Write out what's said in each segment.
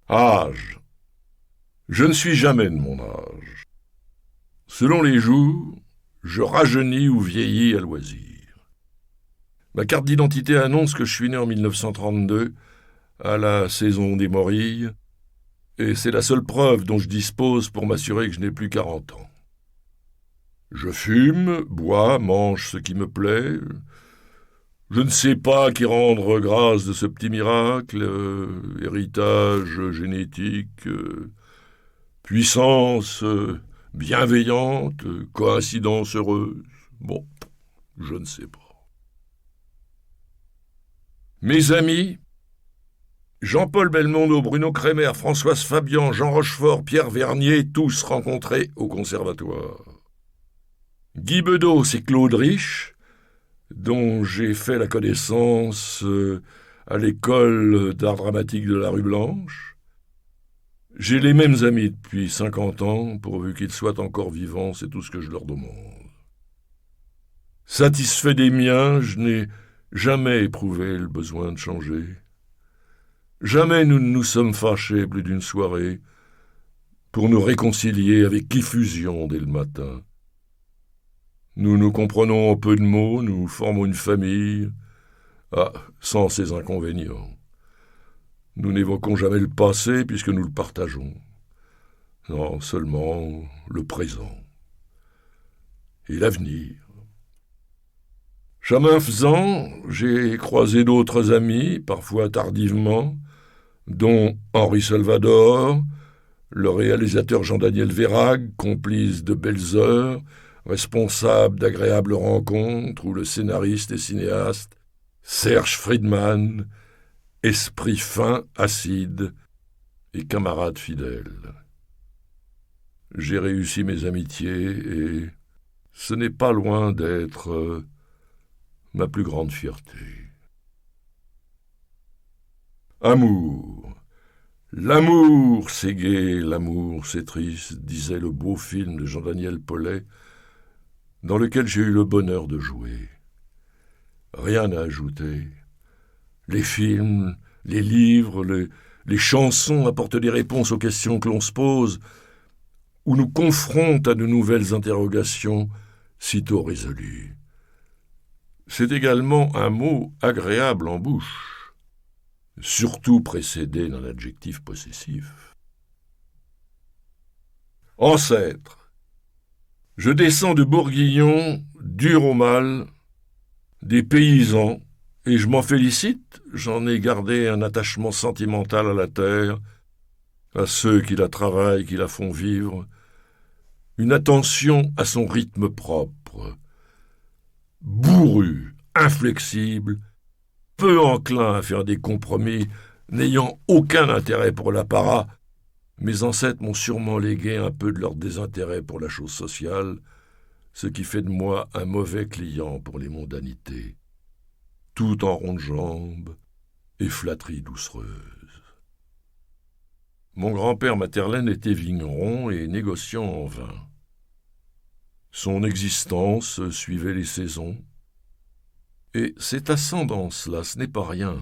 Âge. Je ne suis jamais de mon âge. Selon les jours, je rajeunis ou vieillis à loisir. Ma carte d'identité annonce que je suis né en 1932, à la saison des morilles, et c'est la seule preuve dont je dispose pour m'assurer que je n'ai plus 40 ans. Je fume, bois, mange ce qui me plaît. Je ne sais pas qui rendre grâce de ce petit miracle, héritage génétique, puissance bienveillante, coïncidence heureuse. Bon, je ne sais pas. Mes amis, Jean-Paul Belmondo, Bruno Kremer, Françoise Fabian, Jean Rochefort, Pierre Vernier, tous rencontrés au conservatoire. Guy Bedos et Claude Rich, dont j'ai fait la connaissance à l'école d'art dramatique de la rue Blanche. J'ai les mêmes amis depuis 50 ans, pourvu qu'ils soient encore vivants, c'est tout ce que je leur demande. Satisfait des miens, je n'ai jamais éprouvé le besoin de changer. Jamais nous ne nous sommes fâchés plus d'une soirée pour nous réconcilier avec effusion dès le matin. Nous nous comprenons en peu de mots, nous formons une famille, sans ces inconvénients. Nous n'évoquons jamais le passé puisque nous le partageons. Non, seulement le présent et l'avenir. Chemin faisant, j'ai croisé d'autres amis, parfois tardivement, dont Henri Salvador, le réalisateur Jean-Daniel Vérag, complice de belles heures, responsable d'agréables rencontres, ou le scénariste et cinéaste Serge Friedman, esprit fin, acide et camarade fidèle. J'ai réussi mes amitiés et ce n'est pas loin d'être ma plus grande fierté. Amour. L'amour, c'est gai, l'amour, c'est triste, disait le beau film de Jean-Daniel Paulet, dans lequel j'ai eu le bonheur de jouer. Rien à ajouter. Les films, les livres, les chansons apportent des réponses aux questions que l'on se pose, ou nous confrontent à de nouvelles interrogations sitôt résolues. C'est également un mot agréable en bouche, surtout précédé d'un adjectif possessif. Ancêtre. Je descends de Bourguignon, dur au mal, des paysans, et je m'en félicite, j'en ai gardé un attachement sentimental à la terre, à ceux qui la travaillent, qui la font vivre, une attention à son rythme propre, bourru, inflexible, peu enclin à faire des compromis, n'ayant aucun intérêt pour l'apparat. Mes ancêtres m'ont sûrement légué un peu de leur désintérêt pour la chose sociale, ce qui fait de moi un mauvais client pour les mondanités, tout en ronde jambe et flatterie doucereuse. Mon grand-père Materlen était vigneron et négociant en vin. Son existence suivait les saisons, et cette ascendance-là, ce n'est pas rien.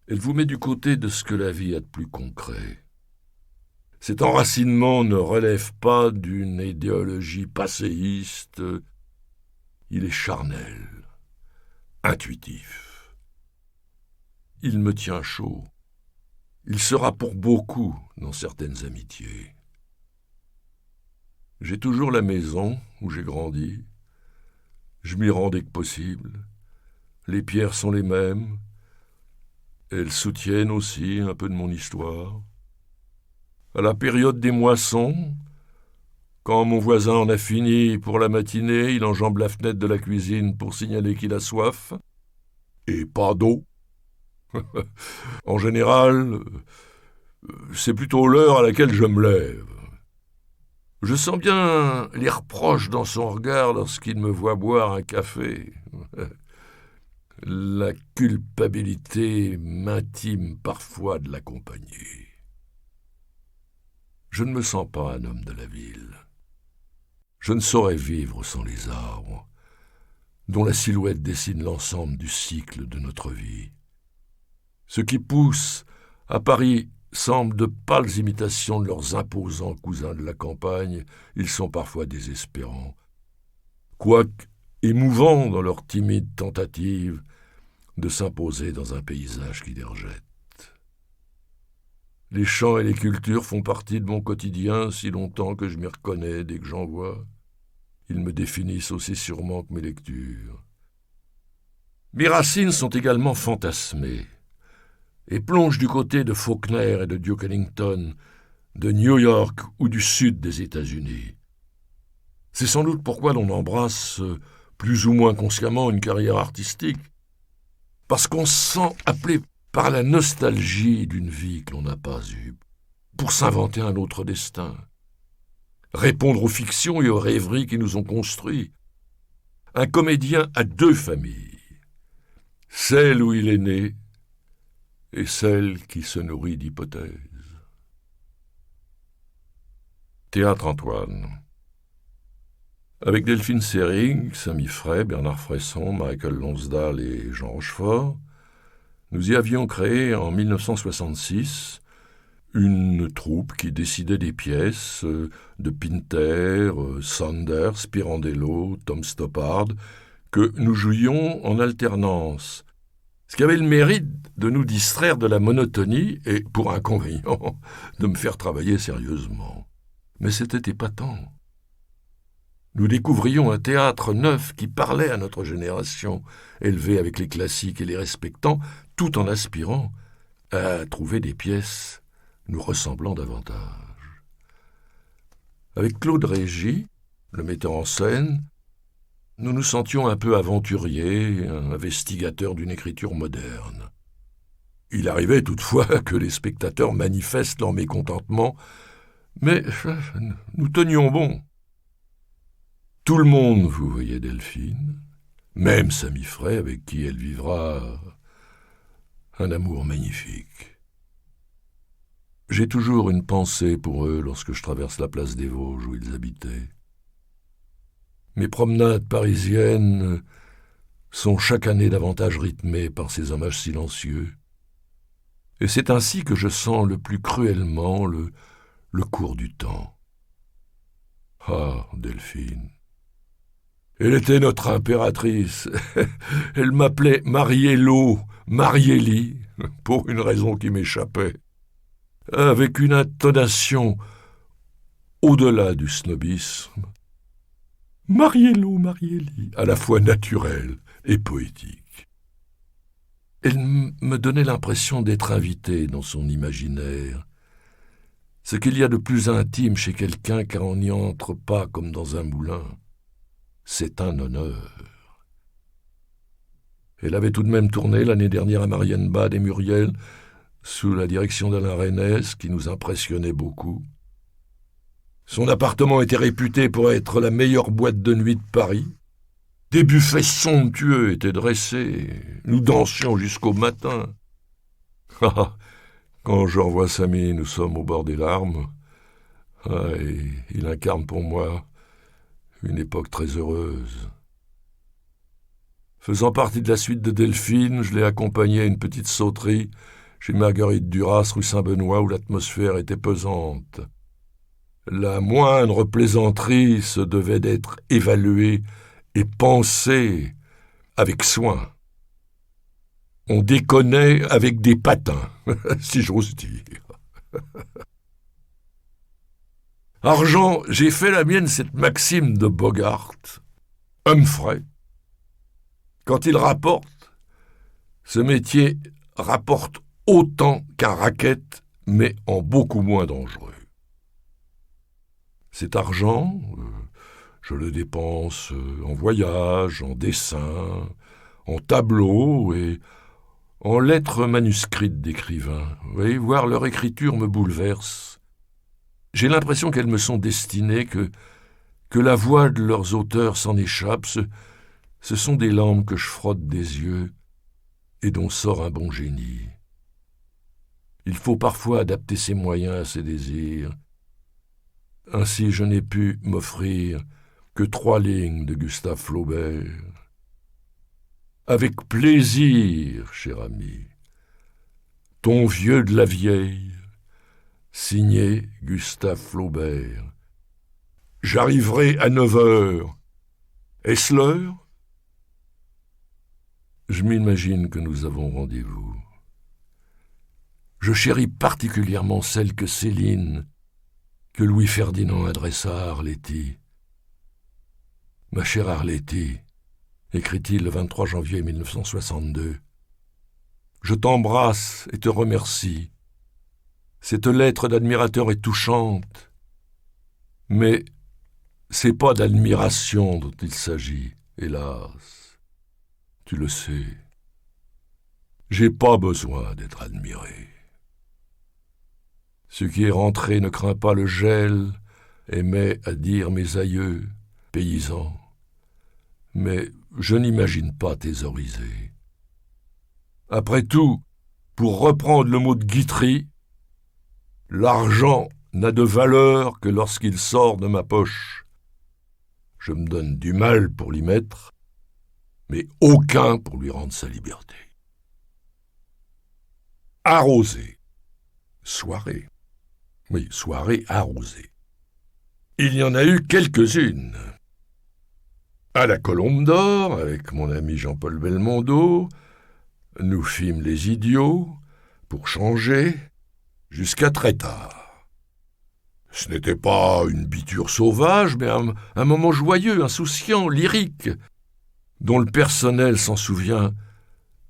Elle vous met du côté de ce que la vie a de plus concret. Cet enracinement ne relève pas d'une idéologie passéiste, il est charnel, intuitif. Il me tient chaud. Il sera pour beaucoup dans certaines amitiés. J'ai toujours la maison où j'ai grandi. Je m'y rends dès que possible. Les pierres sont les mêmes. Elles soutiennent aussi un peu de mon histoire. À la période des moissons, quand mon voisin en a fini pour la matinée, il enjambe la fenêtre de la cuisine pour signaler qu'il a soif. Et pas d'eau. En général, c'est plutôt l'heure à laquelle je me lève. Je sens bien les reproches dans son regard lorsqu'il me voit boire un café. La culpabilité m'intime parfois de l'accompagner. Je ne me sens pas un homme de la ville. Je ne saurais vivre sans les arbres, dont la silhouette dessine l'ensemble du cycle de notre vie. Ce qui pousse à Paris semblent de pâles imitations de leurs imposants cousins de la campagne. Ils sont parfois désespérants, quoique émouvants dans leur timide tentative de s'imposer dans un paysage qui les rejette. Les chants et les cultures font partie de mon quotidien si longtemps que je m'y reconnais dès que j'en vois. Ils me définissent aussi sûrement que mes lectures. Mes racines sont également fantasmées et plongent du côté de Faulkner et de Duke Ellington, de New York ou du sud des États-Unis. C'est sans doute pourquoi l'on embrasse plus ou moins consciemment une carrière artistique, parce qu'on se sent appelé par la nostalgie d'une vie que l'on n'a pas eue, pour s'inventer un autre destin, répondre aux fictions et aux rêveries qui nous ont construits. Un comédien a deux familles, celle où il est né et celle qui se nourrit d'hypothèses. Théâtre Antoine. Avec Delphine Seyrig, Samy Frey, Bernard Fresson, Michael Lonsdale et Jean Rochefort, nous y avions créé en 1966 une troupe qui décidait des pièces de Pinter, Sanders, Pirandello, Tom Stoppard, que nous jouions en alternance, ce qui avait le mérite de nous distraire de la monotonie et, pour inconvénient, de me faire travailler sérieusement. Mais c'était épatant. Nous découvrions un théâtre neuf qui parlait à notre génération, élevée avec les classiques et les respectant, tout en aspirant à trouver des pièces nous ressemblant davantage. Avec Claude Régis, le metteur en scène, nous nous sentions un peu aventuriers, investigateurs d'une écriture moderne. Il arrivait toutefois que les spectateurs manifestent leur mécontentement, mais nous tenions bon. Tout le monde vous voyait Delphine, même Samy Frey, avec qui elle vivra un amour magnifique. J'ai toujours une pensée pour eux lorsque je traverse la place des Vosges où ils habitaient. Mes promenades parisiennes sont chaque année davantage rythmées par ces hommages silencieux. Et c'est ainsi que je sens le plus cruellement le cours du temps. Ah, Delphine. Elle était notre impératrice. Elle m'appelait Mariello, Marielli, pour une raison qui m'échappait, avec une intonation au-delà du snobisme. Mariello, Marielli, à la fois naturelle et poétique. Elle me donnait l'impression d'être invitée dans son imaginaire. Ce qu'il y a de plus intime chez quelqu'un car on n'y entre pas comme dans un moulin. C'est un honneur. Elle avait tout de même tourné l'année dernière à Marienbad et Muriel, sous la direction d'Alain Reynès, qui nous impressionnait beaucoup. Son appartement était réputé pour être la meilleure boîte de nuit de Paris. Des buffets somptueux étaient dressés. Nous dansions jusqu'au matin. Quand je revois Samy, nous sommes au bord des larmes. Et il incarne pour moi une époque très heureuse. Faisant partie de la suite de Delphine, je l'ai accompagné à une petite sauterie chez Marguerite Duras, rue Saint-Benoît, où l'atmosphère était pesante. La moindre plaisanterie se devait d'être évaluée et pensée avec soin. On déconnait avec des patins, si j'ose dire. Argent, j'ai fait la mienne cette maxime de Bogart. Humphrey. Quand il rapporte, ce métier rapporte autant qu'un racket, mais en beaucoup moins dangereux. Cet argent, je le dépense en voyage, en dessins, en tableaux et en lettres manuscrites d'écrivains. Vous voyez, voir leur écriture me bouleverse. J'ai l'impression qu'elles me sont destinées, que la voix de leurs auteurs s'en échappe. Ce sont des lampes que je frotte des yeux et dont sort un bon génie. Il faut parfois adapter ses moyens à ses désirs. Ainsi, je n'ai pu m'offrir que 3 lignes de Gustave Flaubert. Avec plaisir, cher ami, ton vieux de la vieille Signé Gustave Flaubert. J'arriverai à 9 heures. Est-ce l'heure ? Je m'imagine que nous avons rendez-vous. Je chéris particulièrement celle que Céline, que Louis-Ferdinand adressa à Arletty. « Ma chère Arletty », écrit-il le 23 janvier 1962, « je t'embrasse et te remercie. Cette lettre d'admirateur est touchante, mais c'est pas d'admiration dont il s'agit, hélas. Tu le sais. J'ai pas besoin d'être admiré. Ce qui est rentré ne craint pas le gel, aimait à dire mes aïeux, paysans. Mais je n'imagine pas thésauriser. Après tout, pour reprendre le mot de Guitry, l'argent n'a de valeur que lorsqu'il sort de ma poche. Je me donne du mal pour l'y mettre, mais aucun pour lui rendre sa liberté. Arrosé. Soirée. Oui, soirée arrosée. Il y en a eu quelques-unes. À la Colombe d'Or, avec mon ami Jean-Paul Belmondo, nous fîmes les idiots, pour changer, jusqu'à très tard. Ce n'était pas une biture sauvage, mais un moment joyeux, insouciant, lyrique, dont le personnel s'en souvient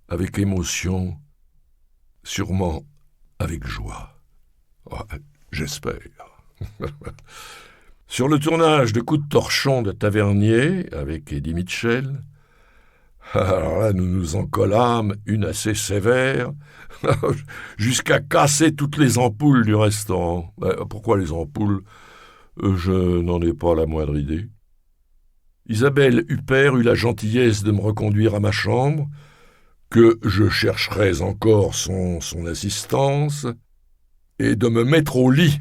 avec émotion, sûrement avec joie. Oh, j'espère. Sur le tournage de Coup de torchon de Tavernier, avec Eddie Mitchell, alors là, nous nous en collâmes une assez sévère, jusqu'à casser toutes les ampoules du restaurant. Pourquoi les ampoules ? Je n'en ai pas la moindre idée. Isabelle Huppert eut la gentillesse de me reconduire à ma chambre, que je chercherais encore son assistance, et de me mettre au lit,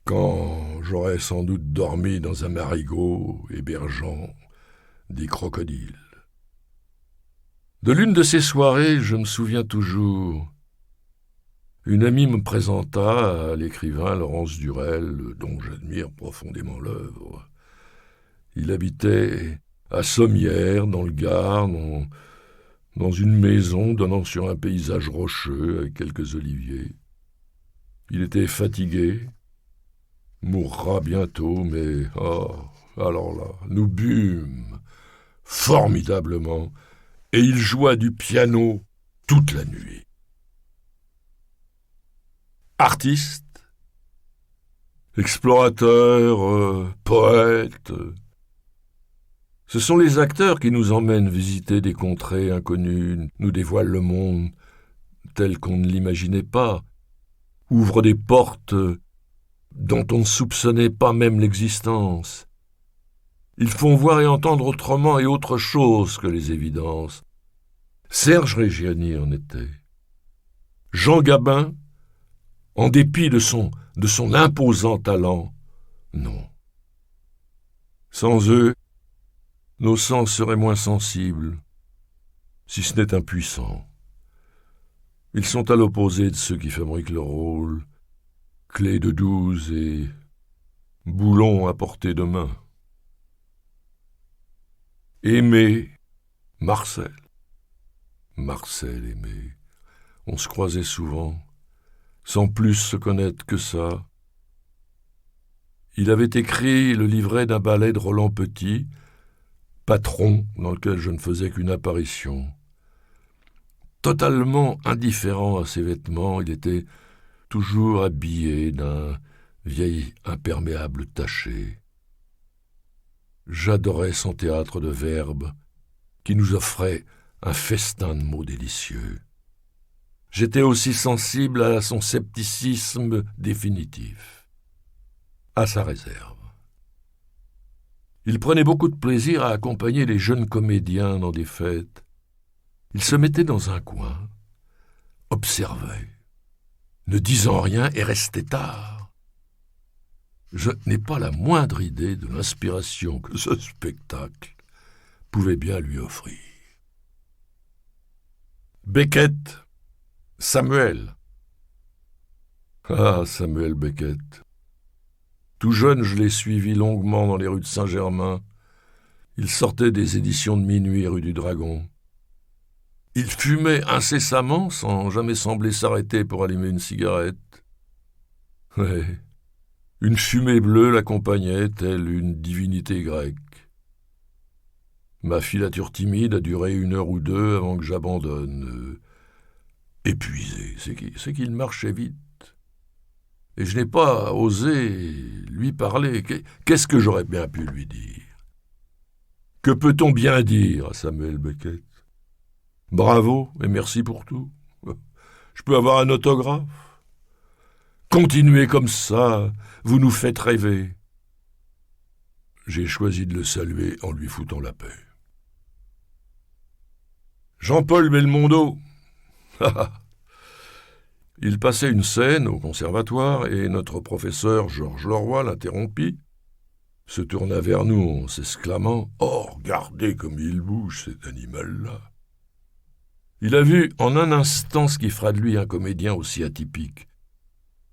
quand j'aurais sans doute dormi dans un marigot hébergeant des crocodiles. De l'une de ces soirées, je me souviens toujours, une amie me présenta à l'écrivain Laurence Durel, dont j'admire profondément l'œuvre. Il habitait à Sommières, dans le Gard, dans une maison donnant sur un paysage rocheux avec quelques oliviers. Il était fatigué, mourra bientôt, mais alors là, nous bûmes formidablement, et il joua du piano toute la nuit. Artiste, explorateur, poète, ce sont les acteurs qui nous emmènent visiter des contrées inconnues, nous dévoilent le monde tel qu'on ne l'imaginait pas, ouvrent des portes dont on ne soupçonnait pas même l'existence. Ils font voir et entendre autrement et autre chose que les évidences. Serge Reggiani en était. Jean Gabin, en dépit de son imposant talent, non. Sans eux, nos sens seraient moins sensibles, si ce n'est impuissants. Ils sont à l'opposé de ceux qui fabriquent le rôle, clés de 12 et boulons à portée de main. Aimé, Marcel aimé, on se croisait souvent, sans plus se connaître que ça. Il avait écrit le livret d'un ballet de Roland Petit, Patron, dans lequel je ne faisais qu'une apparition. Totalement indifférent à ses vêtements, il était toujours habillé d'un vieil imperméable taché. J'adorais son théâtre de verbes, qui nous offrait un festin de mots délicieux. J'étais aussi sensible à son scepticisme définitif, à sa réserve. Il prenait beaucoup de plaisir à accompagner les jeunes comédiens dans des fêtes. Il se mettait dans un coin, observait, ne disant rien et restait tard. Je n'ai pas la moindre idée de l'inspiration que ce spectacle pouvait bien lui offrir. Beckett, Samuel. Ah, Samuel Beckett. Tout jeune, je l'ai suivi longuement dans les rues de Saint-Germain. Il sortait des éditions de minuit rue du Dragon. Il fumait incessamment sans jamais sembler s'arrêter pour allumer une cigarette. Ouais. Une fumée bleue l'accompagnait, telle une divinité grecque. Ma filature timide a duré 1 heure ou 2 avant que j'abandonne. Épuisé, c'est qu'il marchait vite. Et je n'ai pas osé lui parler. Qu'est-ce que j'aurais bien pu lui dire? Que peut-on bien dire à Samuel Beckett? Bravo et merci pour tout. Je peux avoir un autographe? Continuez comme ça, vous nous faites rêver. J'ai choisi de le saluer en lui foutant la paix. Jean-Paul Belmondo. Il passait une scène au conservatoire et notre professeur Georges Leroy l'interrompit, se tourna vers nous en s'exclamant « Oh, regardez comme il bouge cet animal-là !» Il a vu en un instant ce qui fera de lui un comédien aussi atypique.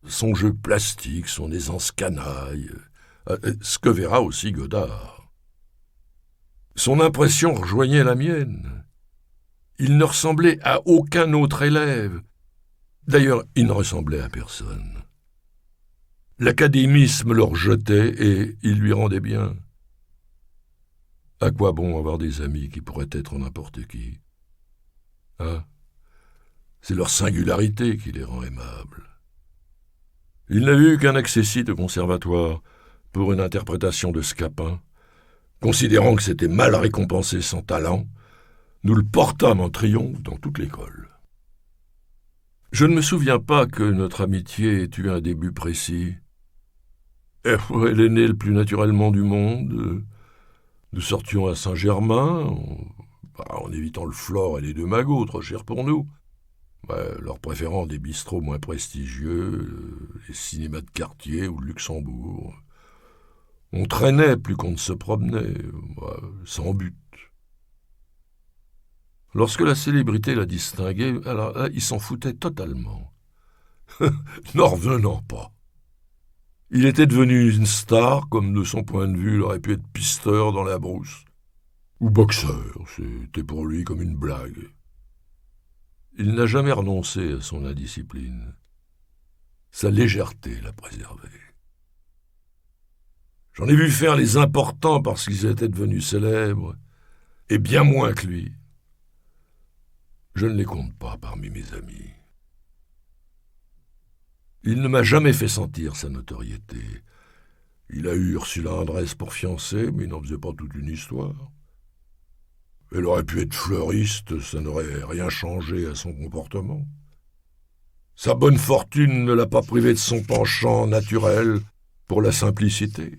Son jeu plastique, son aisance canaille, ce que verra aussi Godard. Son impression rejoignait la mienne. Il ne ressemblait à aucun autre élève. D'ailleurs, il ne ressemblait à personne. L'académisme le rejetait et il lui rendait bien. À quoi bon avoir des amis qui pourraient être n'importe qui? Hein? C'est leur singularité qui les rend aimables. Il n'a eu qu'un accessit au conservatoire pour une interprétation de Scapin. Considérant que c'était mal récompensé son talent, nous le portâmes en triomphe dans toute l'école. Je ne me souviens pas que notre amitié ait eu un début précis. Elle est née le plus naturellement du monde. Nous sortions à Saint-Germain, en évitant le Flore et les Deux Magots, trop chers pour nous, leur préférant des bistrots moins prestigieux, les cinémas de quartier ou de Luxembourg. On traînait plus qu'on ne se promenait, sans but. Lorsque la célébrité l'a distingué, alors là, il s'en foutait totalement. N'en revenant pas. Il était devenu une star, comme de son point de vue, il aurait pu être pisteur dans la brousse. Ou boxeur, c'était pour lui comme une blague. Il n'a jamais renoncé à son indiscipline. Sa légèreté l'a préservé. J'en ai vu faire les importants parce qu'ils étaient devenus célèbres, et bien moins que lui. Je ne les compte pas parmi mes amis. Il ne m'a jamais fait sentir sa notoriété. Il a eu Ursula Andress pour fiancée, mais il n'en faisait pas toute une histoire. Elle aurait pu être fleuriste, ça n'aurait rien changé à son comportement. Sa bonne fortune ne l'a pas privé de son penchant naturel pour la simplicité.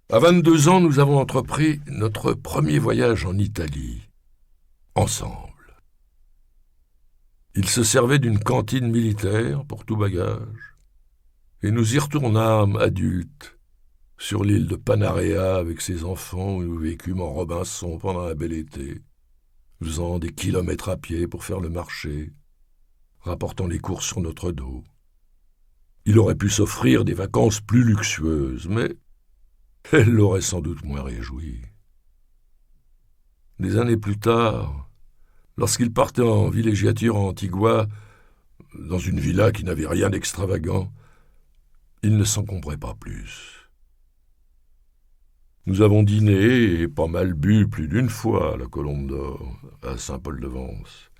À 22 ans, nous avons entrepris notre premier voyage en Italie, ensemble. Il se servait d'une cantine militaire pour tout bagage, et nous y retournâmes adultes, sur l'île de Panarea avec ses enfants où nous vécûmes en Robinson pendant un bel été, faisant des kilomètres à pied pour faire le marché, rapportant les courses sur notre dos. Il aurait pu s'offrir des vacances plus luxueuses, mais elle l'aurait sans doute moins réjoui. Des années plus tard, lorsqu'il partait en villégiature à Antigua, dans une villa qui n'avait rien d'extravagant, il ne s'encombrait pas plus. Nous avons dîné et pas mal bu plus d'une fois à la Colombe d'Or, à Saint-Paul-de-Vence.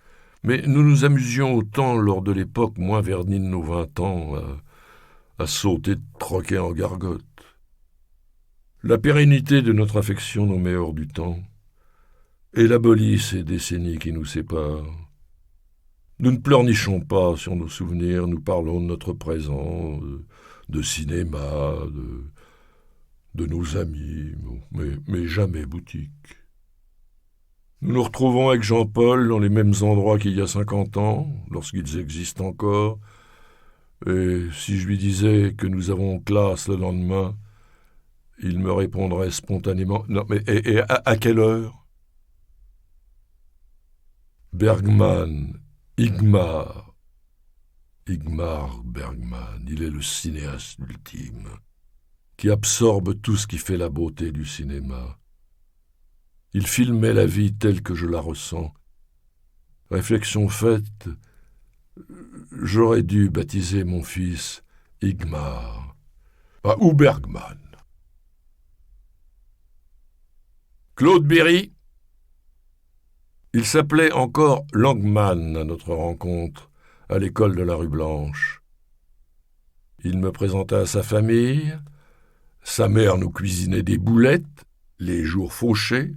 Mais nous nous amusions autant lors de l'époque moins vernie de nos 20 ans à sauter de troquet en gargote. La pérennité de notre affection nous met hors du temps et abolit ces décennies qui nous séparent. Nous ne pleurnichons pas sur nos souvenirs, nous parlons de notre présent, de cinéma, de nos amis, mais jamais boutique. Nous nous retrouvons avec Jean-Paul dans les mêmes endroits qu'il y a 50 ans, lorsqu'ils existent encore, et si je lui disais que nous avons classe le lendemain, il me répondrait spontanément « Non, mais et à quelle heure ?» Bergman, Igmar, Ingmar Bergman, il est le cinéaste ultime, qui absorbe tout ce qui fait la beauté du cinéma. Il filmait la vie telle que je la ressens. Réflexion faite, j'aurais dû baptiser mon fils Ingmar, ou Bergman. Claude Berry. Il s'appelait encore Langman à notre rencontre, à l'école de la rue Blanche. Il me présenta à sa famille. Sa mère nous cuisinait des boulettes, les jours fauchés.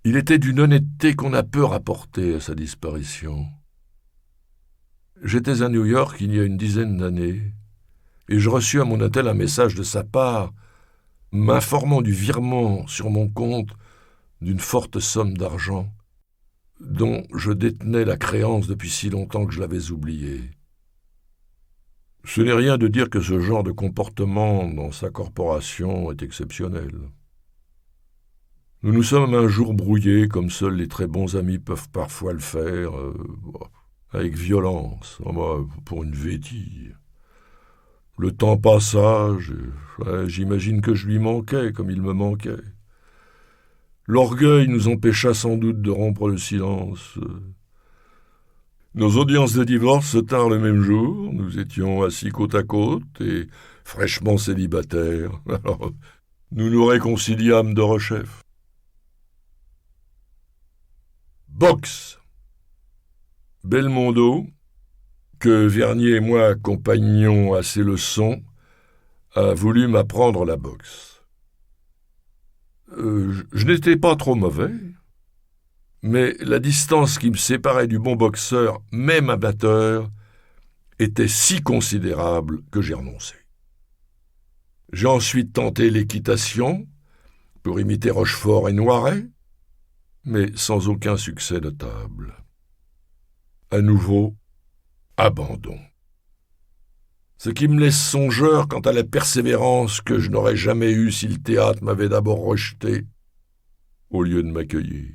Il était d'une honnêteté qu'on a peu rapportée à sa disparition. J'étais à New York il y a une dizaine d'années, et je reçus à mon hôtel un message de sa part, m'informant du virement sur mon compte d'une forte somme d'argent, dont je détenais la créance depuis si longtemps que je l'avais oubliée. Ce n'est rien de dire que ce genre de comportement dans sa corporation est exceptionnel. Nous nous sommes un jour brouillés, comme seuls les très bons amis peuvent parfois le faire, avec violence, pour une vétille. Le temps passa, j'imagine que je lui manquais comme il me manquait. L'orgueil nous empêcha sans doute de rompre le silence. Nos audiences de divorce se tinrent le même jour. Nous étions assis côte à côte et fraîchement célibataires. Alors, nous nous réconciliâmes de rechef. Boxe. Belmondo, que Vernier et moi accompagnions à ses leçons, a voulu m'apprendre la boxe. Je n'étais pas trop mauvais, mais la distance qui me séparait du bon boxeur, même amateur, était si considérable que j'ai renoncé. J'ai ensuite tenté l'équitation pour imiter Rochefort et Noiret, mais sans aucun succès notable. À nouveau, abandon. Ce qui me laisse songeur quant à la persévérance que je n'aurais jamais eue si le théâtre m'avait d'abord rejeté au lieu de m'accueillir.